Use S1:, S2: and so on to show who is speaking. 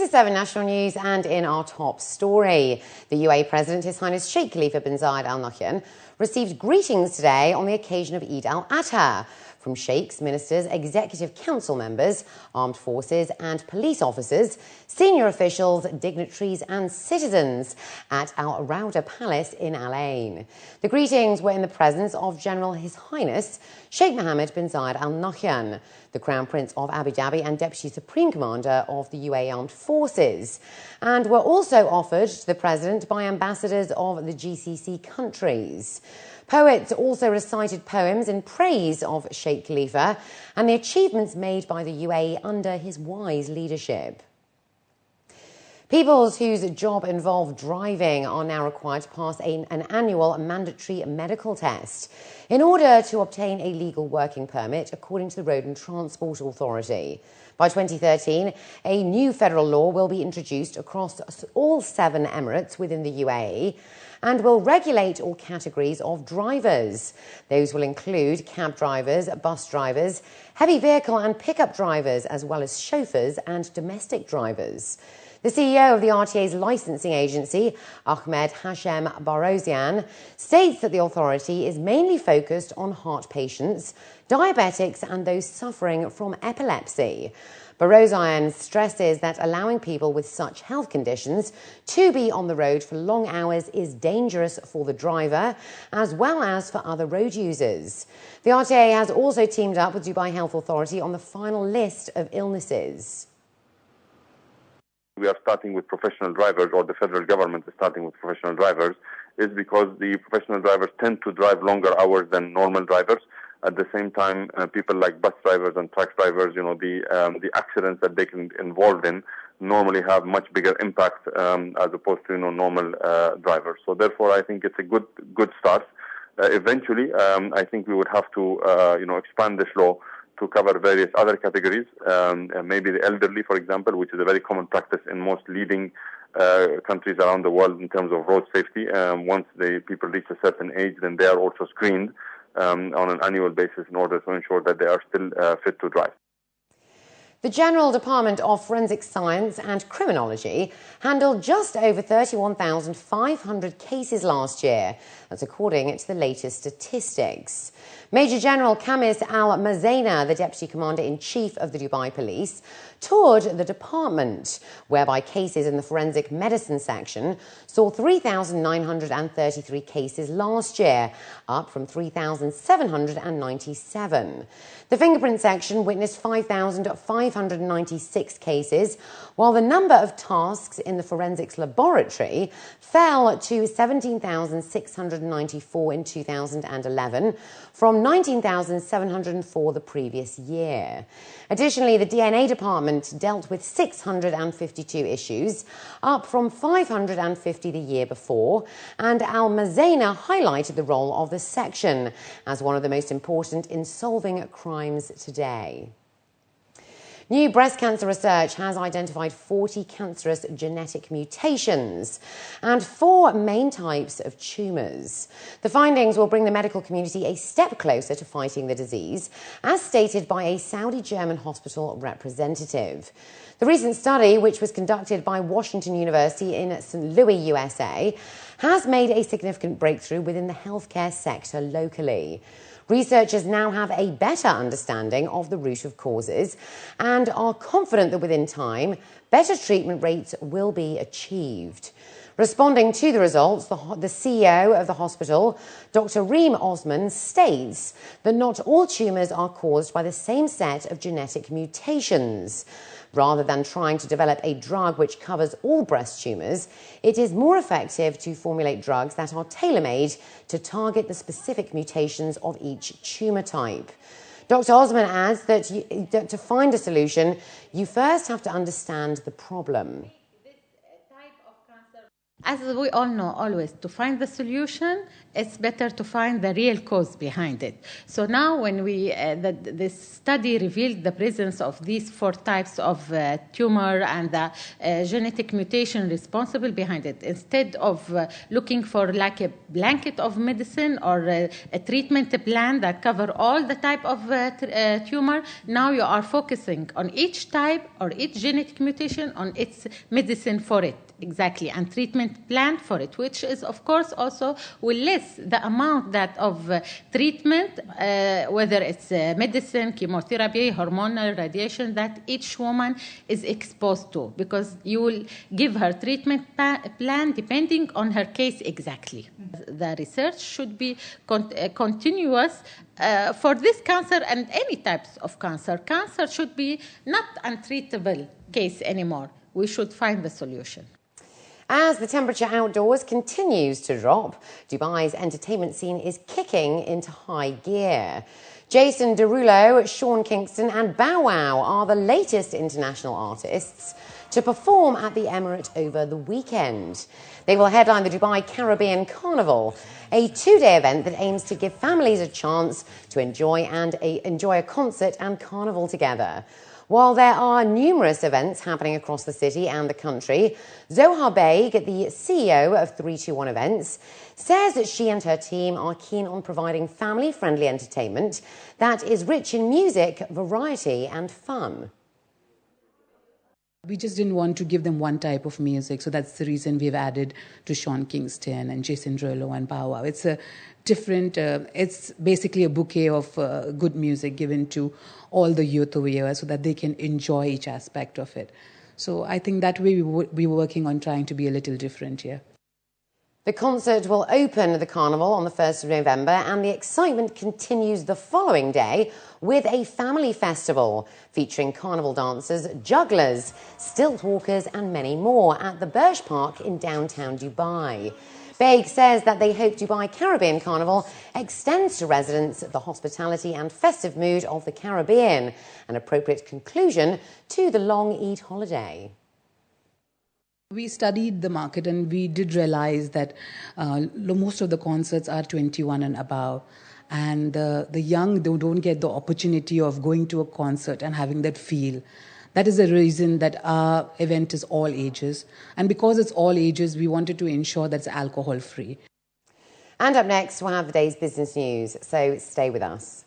S1: is 7 National News, and in our top story, the UAE President, His Highness Sheikh Khalifa bin Zayed Al Nahyan, received greetings today on the occasion of Eid al-Adha from sheikhs, ministers, executive council members, armed forces and police officers, senior officials, dignitaries and citizens at Al Rauda Palace in Al Ain. The greetings were in the presence of General His Highness Sheikh Mohammed bin Zayed Al Nahyan, the Crown Prince of Abu Dhabi and Deputy Supreme Commander of the UAE Armed Forces, and were also offered to the President by ambassadors of the GCC countries. Poets also recited poems in praise of Sheikh Khalifa and the achievements made by the UAE under his wise leadership. Peoples whose job involved driving are now required to pass an annual mandatory medical test in order to obtain a legal working permit, according to the Road and Transport Authority. By 2013, a new federal law will be introduced across all 7 emirates within the UAE and will regulate all categories of drivers. Those will include cab drivers, bus drivers, heavy vehicle and pickup drivers, as well as chauffeurs and domestic drivers. The CEO of the RTA's licensing agency, Ahmed Hashem Barosian, states that the authority is mainly focused on heart patients, diabetics and those suffering from epilepsy. Barosian stresses that allowing people with such health conditions to be on the road for long hours is dangerous for the driver as well as for other road users. The RTA has also teamed up with Dubai Health Authority on the final list of illnesses.
S2: We are starting with professional drivers, or the federal government is starting with professional drivers, is because the professional drivers tend to drive longer hours than normal drivers. At the same time, people like bus drivers and truck drivers, the accidents that they can involved in normally have much bigger impact as opposed to normal drivers. So therefore, I think it's a good start. Eventually, I think we would have to expand this law to cover various other categories, maybe the elderly, for example, which is a very common practice in most leading countries around the world in terms of road safety. Once the people reach a certain age, then they are also screened on an annual basis in order to ensure that they are still fit to drive.
S1: The General Department of Forensic Science and Criminology handled just over 31,500 cases last year. That's according to the latest statistics. Major General Kamis Al-Mazaina, the Deputy Commander-in-Chief of the Dubai Police, toured the department, whereby cases in the forensic medicine section saw 3,933 cases last year, up from 3,797. The fingerprint section witnessed 5,596 cases, while the number of tasks in the forensics laboratory fell to 17,694 in 2011, from 19,704 the previous year. Additionally, the DNA department dealt with 652 issues, up from 550 the year before, and Al-Mazaina highlighted the role of the section as one of the most important in solving crimes today. New breast cancer research has identified 40 cancerous genetic mutations and 4 main types of tumours. The findings will bring the medical community a step closer to fighting the disease, as stated by a Saudi-German hospital representative. The recent study, which was conducted by Washington University in St. Louis, USA, has made a significant breakthrough within the healthcare sector locally. Researchers now have a better understanding of the root of causes and are confident that within time, better treatment rates will be achieved. Responding to the results, the CEO of the hospital, Dr. Reem Osman, states that not all tumours are caused by the same set of genetic mutations. Rather than trying to develop a drug which covers all breast tumours, it is more effective to formulate drugs that are tailor-made to target the specific mutations of each tumour type. Dr. Osman adds that to find a solution, you first have to understand the problem.
S3: As we all know, always, to find the solution, it's better to find the real cause behind it. So now when this study revealed the presence of these 4 types of tumor and the genetic mutation responsible behind it, instead of looking for like a blanket of medicine or a treatment plan that cover all the type of tumor, now you are focusing on each type or each genetic mutation on its medicine for it. Exactly, and treatment plan for it, which is, of course, also will less the amount that of treatment, whether it's medicine, chemotherapy, hormonal radiation, that each woman is exposed to, because you will give her treatment plan depending on her case exactly. The research should be continuous for this cancer and any types of cancer. Cancer should be not untreatable case anymore. We should find the solution.
S1: As the temperature outdoors continues to drop, Dubai's entertainment scene is kicking into high gear. Jason Derulo, Sean Kingston and Bow Wow are the latest international artists to perform at the Emirate over the weekend. They will headline the Dubai Caribbean Carnival, a 2-day event that aims to give families a chance to enjoy a concert and carnival together. While there are numerous events happening across the city and the country, Zohar Baig, the CEO of 321 Events, says that she and her team are keen on providing family-friendly entertainment that is rich in music, variety and fun.
S4: We just didn't want to give them one type of music, so that's the reason we've added to Sean Kingston and Jason Derulo and Bow Wow. It's a different, it's basically a bouquet of good music given to all the youth over here so that they can enjoy each aspect of it. So I think that way we were working on trying to be a little different here.
S1: The concert will open the carnival on the 1st of November, and the excitement continues the following day with a family festival featuring carnival dancers, jugglers, stilt walkers and many more at the Burj Park in downtown Dubai. Baig says that they hope Dubai Caribbean Carnival extends to residents the hospitality and festive mood of the Caribbean, an appropriate conclusion to the long Eid holiday.
S4: We studied the market and we did realize that most of the concerts are 21 and above. And the young, they don't get the opportunity of going to a concert and having that feel. That is the reason that our event is all ages. And because it's all ages, we wanted to ensure that it's alcohol-free.
S1: And up next, we'll have the day's business news, so stay with us.